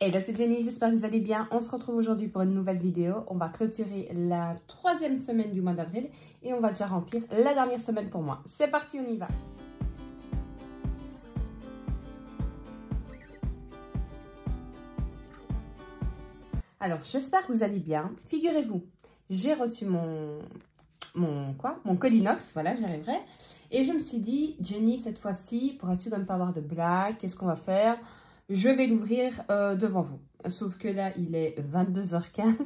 Hello, c'est Jenny, j'espère que vous allez bien. On se retrouve aujourd'hui pour une nouvelle vidéo. On va clôturer la 3e semaine du mois d'avril et on va déjà remplir la dernière semaine pour moi. C'est parti, on y va. Alors, j'espère que vous allez bien. Figurez-vous, j'ai reçu mon Colinox, voilà, j'y arriverai. Et je me suis dit, Jenny, cette fois-ci, pour être sûre de ne pas avoir de blague, qu'est-ce qu'on va faire? Je vais l'ouvrir devant vous. Sauf que là, il est 22h15,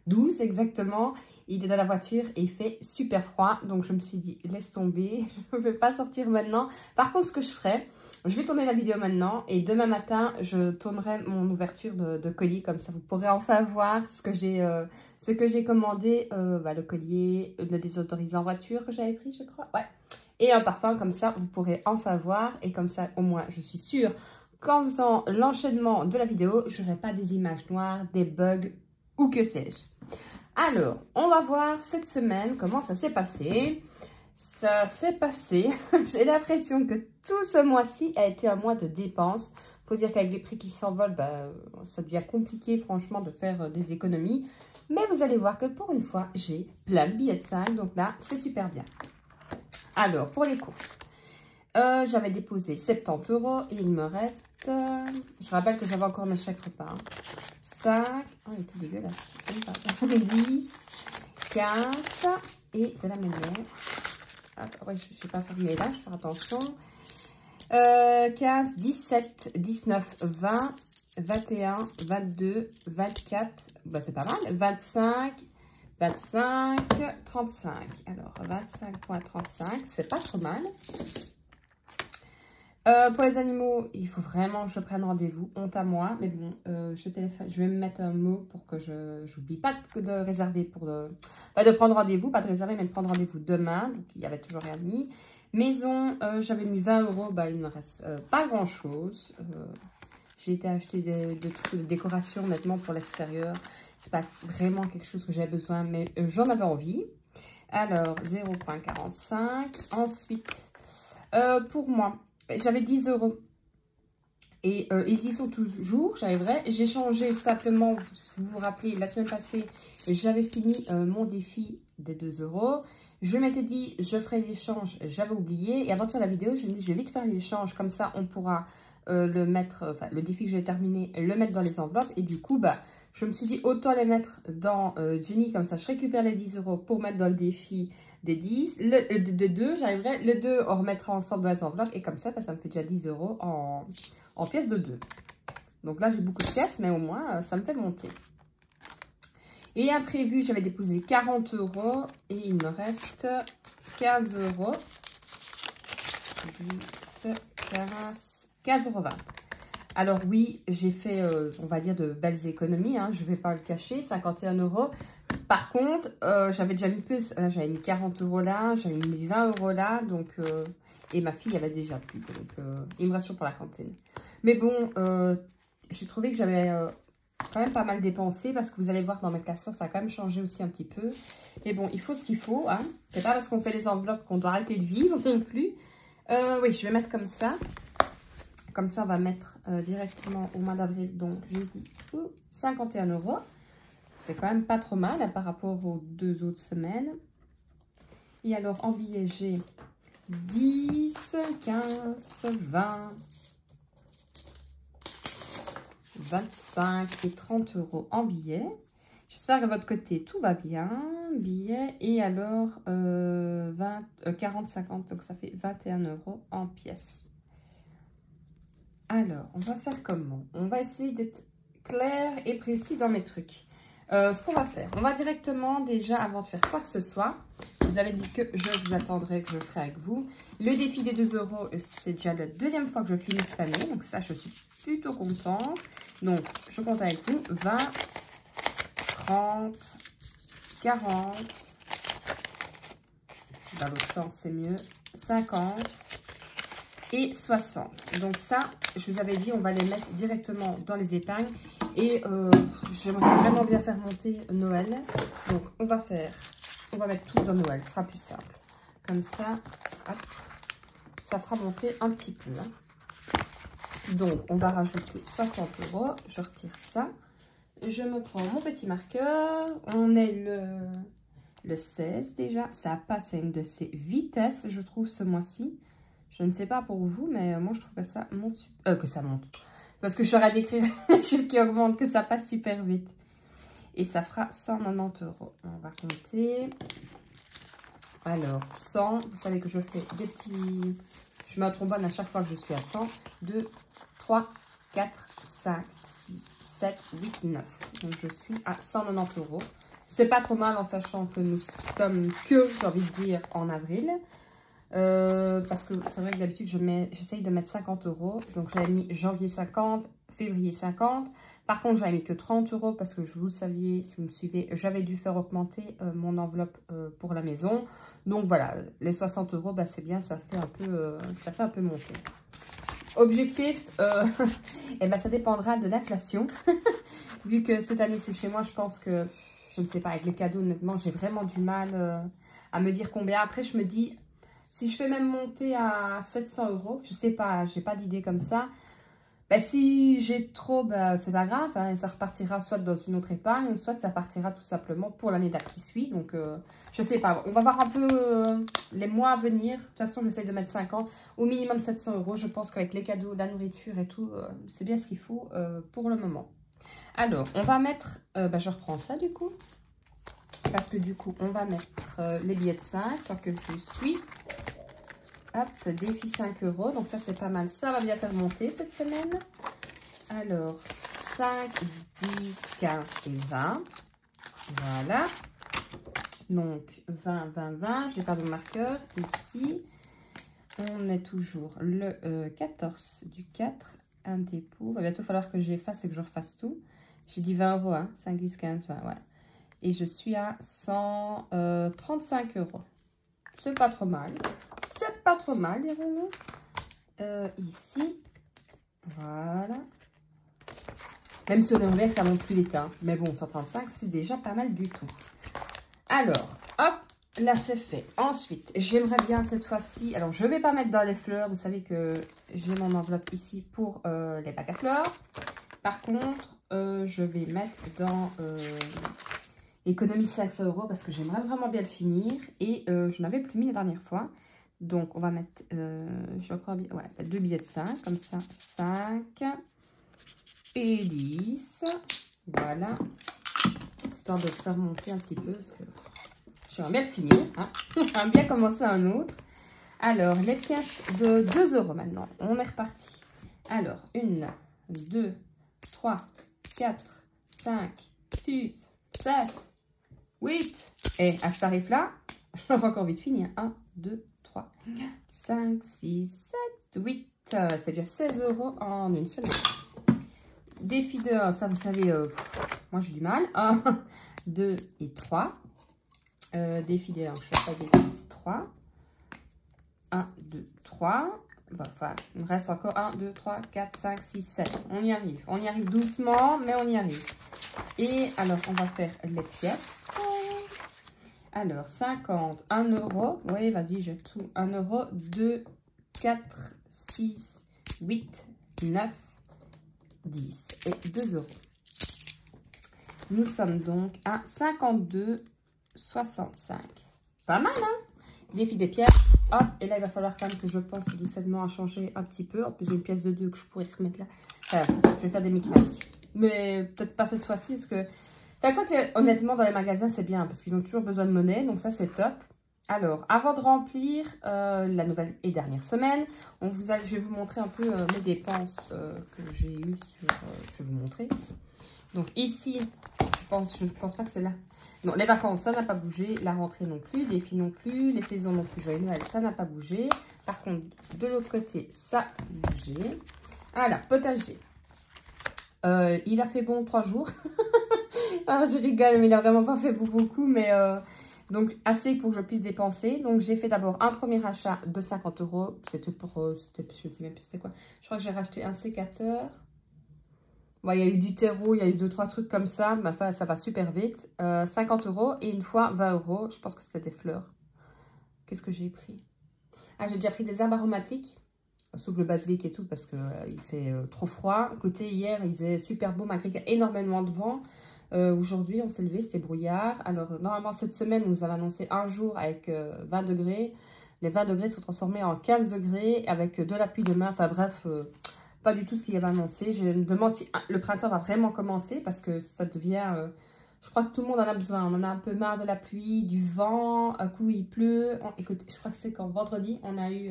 12 exactement. Il est dans la voiture et il fait super froid. Donc, je me suis dit, laisse tomber. Je ne vais pas sortir maintenant. Par contre, ce que je ferai, je vais tourner la vidéo maintenant. Et demain matin, je tournerai mon ouverture de colis. Comme ça, vous pourrez enfin voir ce que j'ai commandé. Le collier, le désodorisant voiture que j'avais pris, je crois. Ouais. Et un parfum, comme ça, vous pourrez enfin voir. Et comme ça, au moins, je suis sûre qu'en faisant l'enchaînement de la vidéo, je n'aurai pas des images noires, des bugs ou que sais-je. Alors, on va voir cette semaine comment ça s'est passé. Ça s'est passé, j'ai l'impression que tout ce mois-ci a été un mois de dépenses. Il faut dire qu'avec les prix qui s'envolent, ça devient compliqué franchement de faire des économies. Mais vous allez voir que pour une fois, j'ai plein de billets de 5. Donc là, c'est super bien. Alors, pour les courses. J'avais déposé 70 € et il me reste, je rappelle que j'avais encore mes chèques repas, 5, oh il est tout dégueulasse, 10, 15 et de la manière, ouais, je n'ai pas fermé là, je fais attention, 15, 17, 19, 20, 21, 22, 24, c'est pas mal, 25, 35, alors 25,35, c'est pas trop mal. Pour les animaux, il faut vraiment que je prenne rendez-vous, honte à moi, mais bon, je vais me mettre un mot pour que je n'oublie pas de réserver de prendre rendez-vous, pas de réserver, mais de prendre rendez-vous demain, donc il n'y avait toujours rien mis. Maison, j'avais mis 20 €, il ne me reste pas grand-chose. J'ai été acheter des trucs de décoration, honnêtement, pour l'extérieur. C'est pas vraiment quelque chose que j'avais besoin, mais j'en avais envie. Alors, 0,45. Ensuite, pour moi, j'avais 10 € et ils y sont toujours, j'arriverai. J'ai changé simplement, si vous vous rappelez, la semaine passée, j'avais fini mon défi des 2 €. Je m'étais dit, je ferai l'échange, j'avais oublié. Et avant de faire la vidéo, je me dis, je vais vite faire l'échange, comme ça on pourra le mettre, le défi que j'ai terminé, le mettre dans les enveloppes. Et du coup, je me suis dit, autant les mettre dans Jenny, comme ça je récupère les 10 € pour mettre dans le défi des 10, de 2, j'arriverai, le 2, on remettra ensemble dans les enveloppes, et comme ça, ça me fait déjà 10 € en pièces de 2. Donc là, j'ai beaucoup de pièces, mais au moins, ça me fait monter. Et imprévu, j'avais déposé 40 € et il me reste 15 €. 10, 15 € 20. Alors oui, j'ai fait, on va dire, de belles économies, hein, je ne vais pas le cacher, 51 €. Par contre, j'avais déjà mis plus, j'avais mis 40 € là, j'avais mis 20 € là, donc, et ma fille avait déjà plus, donc il me rassure pour la cantine. Mais bon, j'ai trouvé que j'avais quand même pas mal dépensé, parce que vous allez voir dans mes classeurs, ça a quand même changé aussi un petit peu. Mais bon, il faut ce qu'il faut, hein. C'est pas parce qu'on fait les enveloppes qu'on doit arrêter de vivre non plus. Oui, je vais mettre comme ça. Comme ça, on va mettre directement au mois d'avril, donc j'ai dit 51 €. C'est quand même pas trop mal hein, par rapport aux 2 autres semaines. Et alors, en billets, j'ai 10, 15, 20, 25 et 30 € en billets. J'espère que de votre côté, tout va bien. Billets. Et alors, 40, 50, donc ça fait 21 € en pièces. Alors, on va faire comment? On va essayer d'être clair et précis dans mes trucs. Ce qu'on va faire, on va directement déjà, avant de faire quoi que ce soit, vous avez dit que je vous attendrai, que je ferai avec vous. Le défi des 2 €, c'est déjà la 2e fois que je finis cette année, donc ça, je suis plutôt contente. Donc, je compte avec vous, 20, 30, 40, dans l'autre sens, c'est mieux, 50 et 60. Donc ça, je vous avais dit, on va les mettre directement dans les épingles. Et j'aimerais vraiment bien faire monter Noël. Donc, on va mettre tout dans Noël. Ce sera plus simple. Comme ça, hop, ça fera monter un petit peu. Hein. Donc, on va rajouter 60 €. Je retire ça. Je me prends mon petit marqueur. On est le 16 déjà. Ça passe à une de ses vitesses, je trouve, ce mois-ci. Je ne sais pas pour vous, mais moi, je trouve que ça monte. Que ça monte. Parce que je serais d'écrire les chiffres qui augmentent, que ça passe super vite. Et ça fera 190 €. On va compter. Alors, 100. Vous savez que je fais des petits... Je mets un trombone à chaque fois que je suis à 100. 2, 3, 4, 5, 6, 7, 8, 9. Donc, je suis à 190 €. C'est pas trop mal en sachant que nous sommes que, j'ai envie de dire, en avril. Parce que c'est vrai que d'habitude, j'essaye de mettre 50 €. Donc, j'avais mis janvier 50, février 50. Par contre, j'avais mis que 30 € parce que vous le saviez, si vous me suivez, j'avais dû faire augmenter mon enveloppe pour la maison. Donc, voilà, les 60 €, bah, c'est bien, ça fait un peu monter. Objectif, eh ben, ça dépendra de l'inflation. Vu que cette année, c'est chez moi, je pense que, je ne sais pas, avec les cadeaux, honnêtement, j'ai vraiment du mal à me dire combien. Après, je me dis, si je fais même monter à 700 €, je sais pas, j'ai pas d'idée comme ça. Ben, si j'ai trop, ben, c'est pas grave, hein, ça repartira soit dans une autre épargne, soit ça partira tout simplement pour l'année qui suit. Donc, je sais pas, on va voir un peu les mois à venir. De toute façon, j'essaie de mettre 50, au minimum 700 €. Je pense qu'avec les cadeaux, la nourriture et tout, c'est bien ce qu'il faut pour le moment. Alors, on va mettre, ben, je reprends ça du coup. Parce que du coup, on va mettre les billets de 5, tant que je suis. Hop, défi 5 €. Donc ça, c'est pas mal. Ça va bien faire monter cette semaine. Alors, 5, 10, 15 et 20. Voilà. Donc, 20, 20, 20. J'ai pas de marqueur ici. On est toujours le 14 du 4. Un dépôt. Il va bientôt falloir que j'efface et que je refasse tout. J'ai dit 20 €, hein. 5, 10, 15, 20, ouais. Et je suis à 135 €. C'est pas trop mal. C'est pas trop mal, dirons-nous. Ici, voilà. Même si on aimerait que ça monte plus vite, hein. Mais bon, 135, c'est déjà pas mal du tout. Alors, hop, là c'est fait. Ensuite, j'aimerais bien cette fois-ci... Alors, je vais pas mettre dans les fleurs. Vous savez que j'ai mon enveloppe ici pour les bacs à fleurs. Par contre, je vais mettre dans... économie 500 € parce que j'aimerais vraiment bien le finir et je n'avais plus mis la dernière fois. Donc, on va mettre, j'ai encore ouais, 2 billets de 5, comme ça, 5 et 10. Voilà. Histoire de faire monter un petit peu parce que j'aimerais bien le finir. Hein. J'aimerais bien commencer un autre. Alors, les pièces de 2 € maintenant. On est reparti. Alors, 1, 2, 3, 4, 5, 6, 7, 8. Et à ce tarif-là, j'aurais encore envie de finir. 1, 2, 3, 4, 5, 6, 7, 8. Ça fait déjà 16 € en une semaine. Défi de 1, ça vous savez, moi j'ai du mal. 1, 2 et 3. Défi de 1, je fais pas des 3. 1, 2, 3. Bon, enfin, il me reste encore 1, 2, 3, 4, 5, 6, 7. On y arrive. On y arrive doucement, mais on y arrive. Et alors, on va faire les pièces. Alors, 50, 1 €. Oui, vas-y, j'ai tout. 1 €, 2, 4, 6, 8, 9, 10 et 2 €. Nous sommes donc à 52,65. Pas mal, hein? Défi des pièces. Hop, et là, il va falloir quand même que je pense doucement à changer un petit peu. En plus, j'ai une pièce de 2 que je pourrais remettre là. Enfin, je vais faire des micmacs. Mais peut-être pas cette fois-ci, parce que... Enfin, quoi que, honnêtement, dans les magasins, c'est bien, parce qu'ils ont toujours besoin de monnaie. Donc ça, c'est top. Alors, avant de remplir la nouvelle et dernière semaine, je vais vous montrer un peu mes dépenses que j'ai eues sur... je vais vous montrer. Donc ici, je ne pense pas que c'est là. Non, les vacances, ça n'a pas bougé. La rentrée non plus, défi non plus. Les saisons non plus, joyeux Noël, ça n'a pas bougé. Par contre, de l'autre côté, ça a bougé. Voilà, potager. Il a fait bon 3 jours. Ah, je rigole, mais il n'a vraiment pas fait beaucoup. Mais donc, assez pour que je puisse dépenser. Donc, j'ai fait d'abord un premier achat de 50 €. C'était pour... je ne sais même plus c'était quoi. Je crois que j'ai racheté un sécateur. Bon, il y a eu du terreau, il y a eu 2-3 trucs comme ça. Mais enfin, ça va super vite. 50 € et une fois 20 €. Je pense que c'était des fleurs. Qu'est-ce que j'ai pris? Ah, j'ai déjà pris des herbes aromatiques. sauf le basilic et tout, parce qu'il il fait trop froid. Côté hier, il faisait super beau, malgré qu'il y a énormément de vent. Aujourd'hui, on s'est levé, c'était brouillard. Alors, normalement, cette semaine, nous avons annoncé un jour avec 20 degrés. Les 20 degrés sont transformés en 15 degrés avec de la pluie demain. Enfin bref, pas du tout ce qu'il y avait annoncé. Je me demande si le printemps va vraiment commencer parce que ça devient... je crois que tout le monde en a besoin. On en a un peu marre de la pluie, du vent. Un coup, il pleut. Écoutez, je crois que c'est quand vendredi, on a eu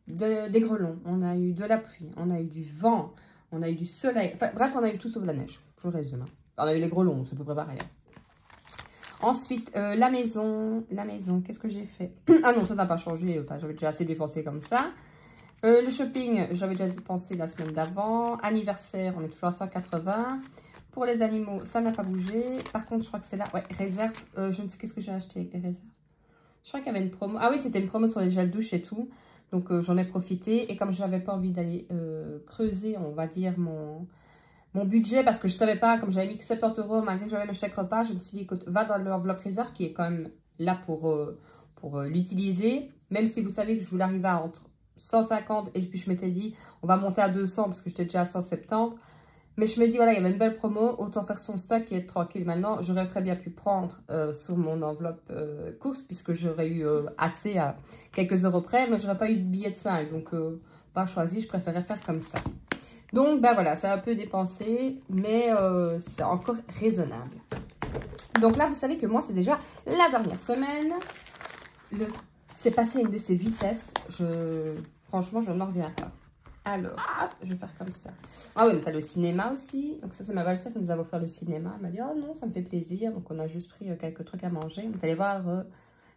des grêlons. On a eu de la pluie. On a eu du vent. On a eu du soleil. Enfin bref, on a eu tout sauf la neige. Je vous résume. On a eu les grêlons, c'est à peu près pareil. Ensuite, la maison, qu'est-ce que j'ai fait? Ah non, ça n'a pas changé, enfin j'avais déjà assez dépensé comme ça. Le shopping, j'avais déjà dépensé la semaine d'avant. Anniversaire, on est toujours à 180. Pour les animaux, ça n'a pas bougé. Par contre, je crois que c'est là, ouais, réserve. Je ne sais qu'est-ce que j'ai acheté avec les réserves. Je crois qu'il y avait une promo. Ah oui, c'était une promo sur les gels douche et tout. Donc j'en ai profité. Et comme je n'avais pas envie d'aller creuser, on va dire, mon budget, parce que je savais pas, comme j'avais mis que 70 €, malgré que j'avais le chèque repas, je me suis dit, écoute, va dans l'enveloppe réserve qui est quand même là pour l'utiliser. Même si vous savez que je voulais arriver à entre 150 et puis je m'étais dit, on va monter à 200 parce que j'étais déjà à 170. Mais je me dis, voilà, il y avait une belle promo, autant faire son stock et être tranquille maintenant. J'aurais très bien pu prendre sur mon enveloppe course puisque j'aurais eu assez à quelques euros près, mais j'aurais pas eu de billet de 5. Donc, pas choisi, je préférais faire comme ça. Donc, ben voilà, ça a un peu dépensé, mais c'est encore raisonnable. Donc là, vous savez que moi, c'est déjà la dernière semaine. C'est passé une de ces vitesses. Franchement, je n'en reviens pas. Alors, hop, je vais faire comme ça. Ah oui, mais t'as le cinéma aussi. Donc ça, c'est ma belle-sœur qui nous a offert le cinéma. Elle m'a dit, oh non, ça me fait plaisir. Donc on a juste pris quelques trucs à manger. On est allé voir...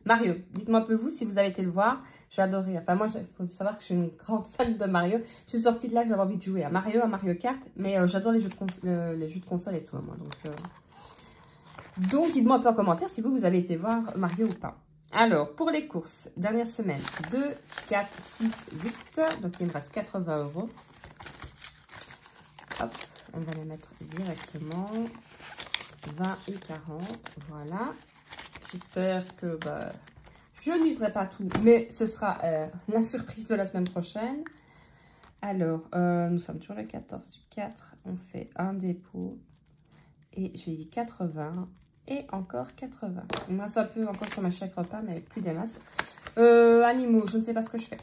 Mario, dites-moi un peu vous si vous avez été le voir. J'ai adoré. Enfin, moi, il faut savoir que je suis une grande fan de Mario. Je suis sortie de là, j'avais envie de jouer à Mario Kart. Mais j'adore les jeux de console et tout, moi. Donc dites-moi un peu en commentaire si vous avez été voir Mario ou pas. Alors, pour les courses, dernière semaine, 2, 4, 6, 8. Donc, il me reste 80 €. Hop, on va les mettre directement. 20 et 40, voilà. J'espère que je n'userai pas tout, mais ce sera la surprise de la semaine prochaine. Alors, nous sommes toujours le 14 du 4. On fait un dépôt. Et j'ai dit 80 et encore 80. Moi, ça peut encore sur ma chèque repas, mais plus des masses. Animaux, je ne sais pas ce que je fais.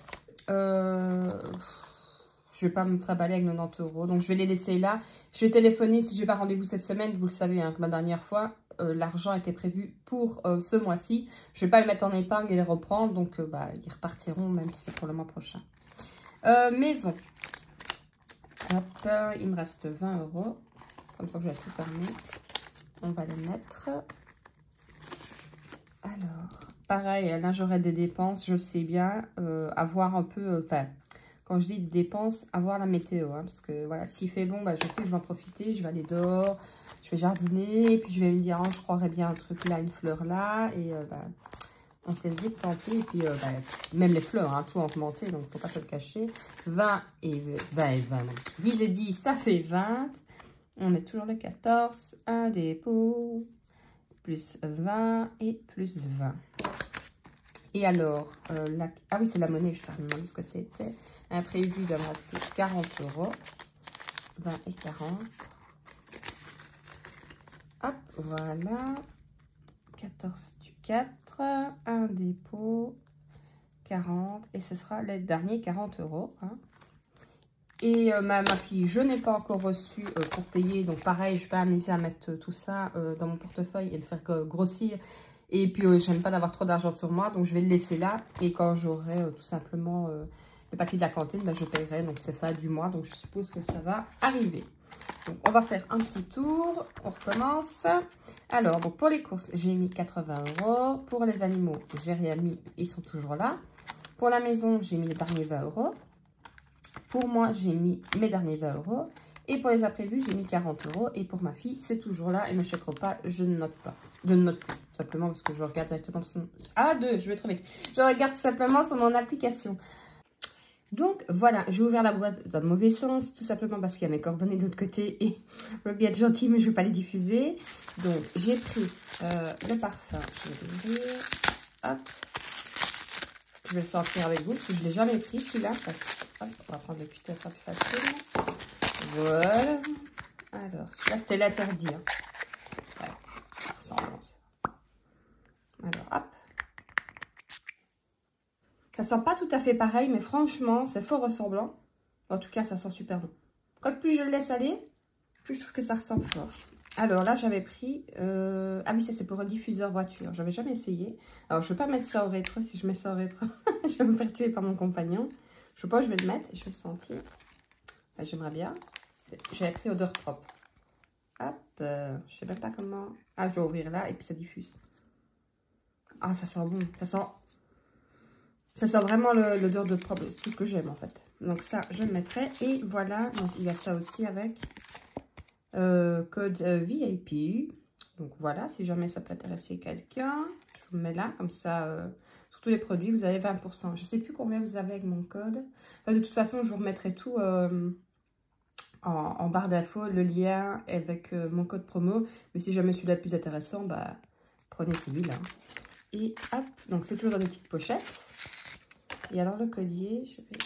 Je vais pas me trimballer avec 90 €. Donc, je vais les laisser là. Je vais téléphoner si je n'ai pas rendez-vous cette semaine. Vous le savez, hein, que ma dernière fois, l'argent était prévu pour ce mois-ci. Je ne vais pas le mettre en épargne et les reprendre. Donc, ils repartiront, même si c'est pour le mois prochain. Maison. Hop, il me reste 20 €. Une fois que j'ai tout fermé, on va les mettre. Alors, pareil, là, j'aurai des dépenses, je le sais bien. Avoir un peu... Enfin, quand je dis dépenses, avoir la météo. Hein, parce que, voilà, s'il fait bon, je sais que je vais en profiter. Je vais aller dehors, je vais jardiner. Et puis, je vais me dire, oh, je croirais bien un truc là, une fleur là. Et on s'est vite tenté. Et puis, même les fleurs, hein, tout a augmenté. Donc, il ne faut pas se le cacher. 20 et 20 et 20. 10 et 10, ça fait 20. On est toujours le 14. Un dépôt. Plus 20 et plus 20. Et alors, ah oui, c'est la monnaie, je t'ai demandé ce que c'était. Imprévu de me rester 40 €. 20 et 40. Hop, voilà. 14 du 4. Un dépôt. 40. Et ce sera les derniers 40 €. Hein. Et ma fille, je n'ai pas encore reçu pour payer. Donc pareil, je vais m'amuser à mettre tout ça dans mon portefeuille et le faire grossir. Et puis, j'aime pas d'avoir trop d'argent sur moi. Donc, je vais le laisser là. Et quand j'aurai tout simplement le papier de la cantine, je paierai. Donc, c'est fin du mois. Donc, je suppose que ça va arriver. Donc, on va faire un petit tour. On recommence. Alors, donc, pour les courses, j'ai mis 80 €. Pour les animaux, j'ai rien mis. Ils sont toujours là. Pour la maison, j'ai mis les derniers 20 €. Pour moi, j'ai mis mes derniers 20 €. Et pour les imprévus, j'ai mis 40 €. Et pour ma fille, c'est toujours là. Et mes chèques repas, je ne note pas. Je ne note plus. Simplement parce que je regarde directement sur... Ah, 2, je vais trop vite. Je regarde tout simplement sur mon application. Donc, voilà. J'ai ouvert la boîte dans le mauvais sens. Tout simplement parce qu'il y a mes coordonnées de l'autre côté. Et je veux bien être gentille, mais je ne vais pas les diffuser. Donc, j'ai pris le parfum. Je vais l'ouvrir. Hop. Je vais le sortir avec vous. Parce que je ne l'ai jamais pris, celui-là. hop, on va prendre le cutter, ça plus facile. Voilà. Alors, celui-là, c'était l'interdit. Hein. Ouais, ça ressemble. Alors, hop. Ça sent pas tout à fait pareil, mais franchement, c'est fort ressemblant. En tout cas, ça sent super bon. Quand plus je le laisse aller, plus je trouve que ça ressemble fort. Alors là, j'avais pris... Ah oui, ça c'est pour un diffuseur voiture. J'avais jamais essayé. Alors, je ne vais pas mettre ça au rétro. Si je mets ça au rétro, je vais me faire tuer par mon compagnon. Je sais pas où je vais le mettre. Je vais le sentir. Enfin, j'aimerais bien. J'avais pris odeur propre. Hop. Je sais même pas comment... Ah, je dois ouvrir là et puis ça diffuse. Ah, ça sent bon. Ça sent vraiment l'odeur de propre. Tout ce que j'aime en fait. Donc ça, je le mettrai. Et voilà. Donc, il y a ça aussi avec... code VIP. Donc voilà, si jamais ça peut intéresser quelqu'un, je vous mets là, comme ça, sur tous les produits, vous avez 20%. Je sais plus combien vous avez avec mon code. Enfin, de toute façon, je vous remettrai tout en barre d'infos, le lien avec mon code promo. Mais si jamais celui-là est plus intéressant, bah, prenez celui-là. Et hop, donc c'est toujours dans des petites pochettes. Et alors le collier, je vais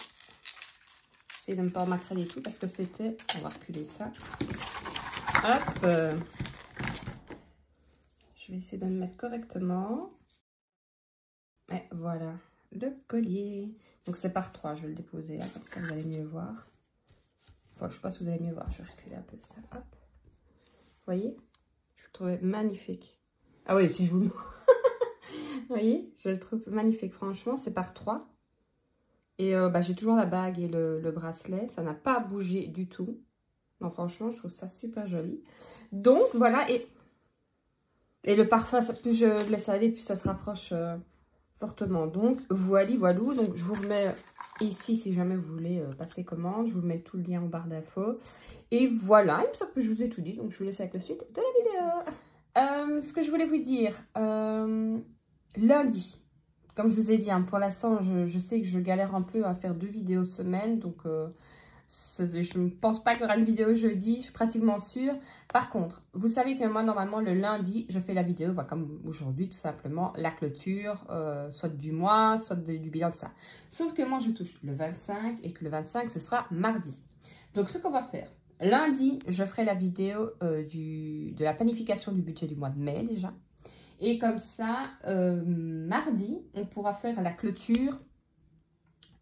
essayer de ne pas en macraler tout parce que c'était... On va reculer ça. Hop, je vais essayer de le mettre correctement. Et voilà, le collier. Donc c'est par 3, je vais le déposer là, comme ça vous allez mieux voir. Enfin, je sais pas si vous allez mieux voir, je vais reculer un peu ça. Hop, vous voyez, je le trouvais magnifique. Ah oui, si je vous le montre. Vous voyez, je le trouve magnifique, franchement, c'est par 3. Et bah, j'ai toujours la bague et le bracelet, ça n'a pas bougé du tout. Non, franchement, je trouve ça super joli. Donc, voilà. Et le parfum, plus je le laisse aller, plus ça se rapproche fortement. Donc, voilà, voilou. Donc, je vous remets ici, si jamais vous voulez passer commande. Je vous mets tout le lien en barre d'infos. Et voilà, il me semble que je vous ai tout dit. Donc, je vous laisse avec la suite de la vidéo. Ce que je voulais vous dire, lundi, comme je vous ai dit, hein, pour l'instant, je sais que je galère un peu à faire 2 vidéos semaine. Donc... je ne pense pas qu'il y aura une vidéo jeudi, je suis pratiquement sûre. Par contre, vous savez que moi, normalement, le lundi, je fais la vidéo, voilà, comme aujourd'hui, tout simplement, la clôture, soit du mois, soit du bilan de ça. Sauf que moi, je touche le 25 et que le 25, ce sera mardi. Donc, ce qu'on va faire, lundi, je ferai la vidéo de la planification du budget du mois de mai, déjà. Et comme ça, mardi, on pourra faire la clôture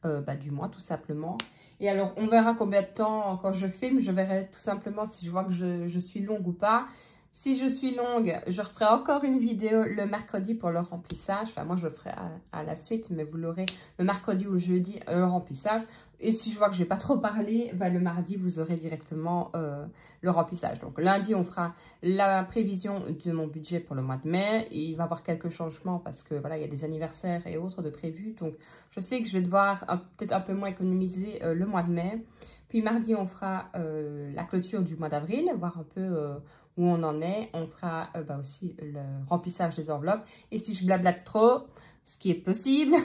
du mois, tout simplement. Et alors, on verra combien de temps, quand je filme, je verrai tout simplement si je vois que je suis longue ou pas. Si je suis longue, je referai encore une vidéo le mercredi pour le remplissage. Enfin, moi, je le ferai à la suite, mais vous l'aurez le mercredi ou le jeudi, le remplissage. Et si je vois que je n'ai pas trop parlé, le mardi, vous aurez directement le remplissage. Donc, lundi, on fera la prévision de mon budget pour le mois de mai. Et il va y avoir quelques changements parce que, voilà, il y a des anniversaires et autres de prévus. Donc, je sais que je vais devoir peut-être un peu moins économiser le mois de mai. Puis, mardi, on fera la clôture du mois d'avril, voir un peu... où on en est. On fera aussi le remplissage des enveloppes. Et si je blablate trop, ce qui est possible.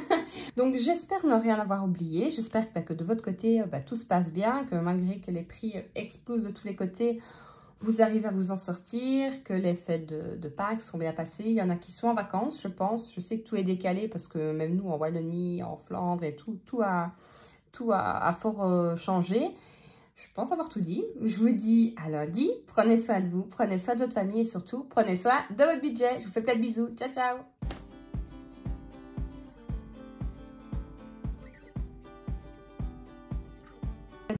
Donc, j'espère ne rien avoir oublié. J'espère que de votre côté, tout se passe bien. Que malgré que les prix explosent de tous les côtés, vous arrivez à vous en sortir. Que les fêtes de Pâques sont bien passées. Il y en a qui sont en vacances, je pense. Je sais que tout est décalé parce que même nous, en Wallonie, en Flandre et tout a fort changé. Je pense avoir tout dit. Je vous dis à lundi. Prenez soin de vous, prenez soin de votre famille et surtout, prenez soin de votre budget. Je vous fais plein de bisous. Ciao, ciao!